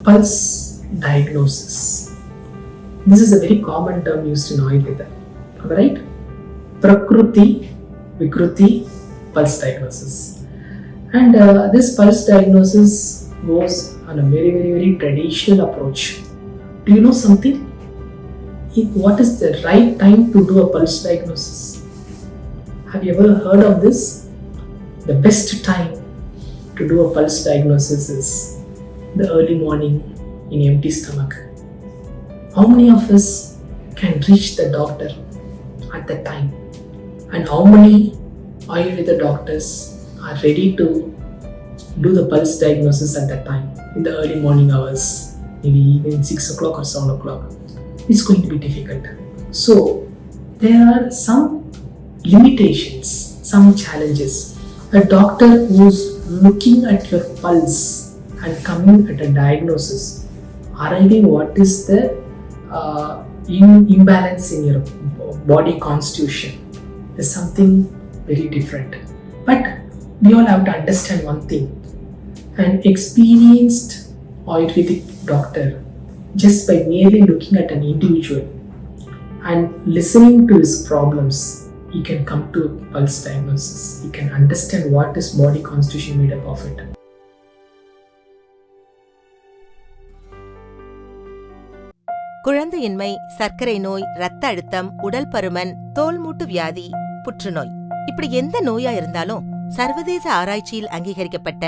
pulse diagnosis. This is a very common term used in Ayurveda. Alright? Prakruti, Vikruti, pulse diagnosis. And this pulse diagnosis goes on a very traditional approach. Do you know something? What is the right time to do a pulse diagnosis? Have you ever heard of this? The best time to do a pulse diagnosis is the early morning in empty stomach. How many of us can reach the doctor at that time? And how many Ayurveda doctors are ready to do the pulse diagnosis at that time in the early morning hours, maybe even 6 o'clock or 7 o'clock? It's going to be difficult. So there are some limitations, some challenges. A doctor who's looking at your pulse and coming at a diagnosis, arriving what is the imbalance in your body constitution is something very different. But we all have to understand one thing. An experienced Ayurvedic doctor, just by merely looking at an individual and listening to his problems, he can come to a pulse diagnosis. He can understand what his body constitution made up of it. குழந்தையின்மை, சர்க்கரை நோய், இரத்த அழுத்தம், உடல் பருமன், தோல் மூட்டு வியாதி, புற்றுநோய், இப்படி எந்த நோயா இருந்தாலும் சர்வதேச ஆராய்ச்சியில் அங்கீகரிக்கப்பட்ட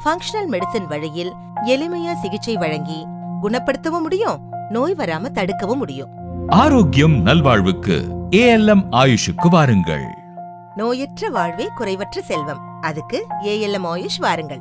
ஃபங்க்ஷனல் மெடிசின் வழியில் எளிமையா சிகிச்சை வழங்கி குணப்படுத்தவும் முடியும், நோய் வராம தடுக்கவும் முடியும். ஆரோக்கியம் நல்வாழ்வுக்கு ALM ஆயுஷுக்கு வாருங்கள். நோயற்ற வாழ்வே குறைவற்ற செல்வம். அதுக்கு ALM ஆயுஷ் வாருங்கள்.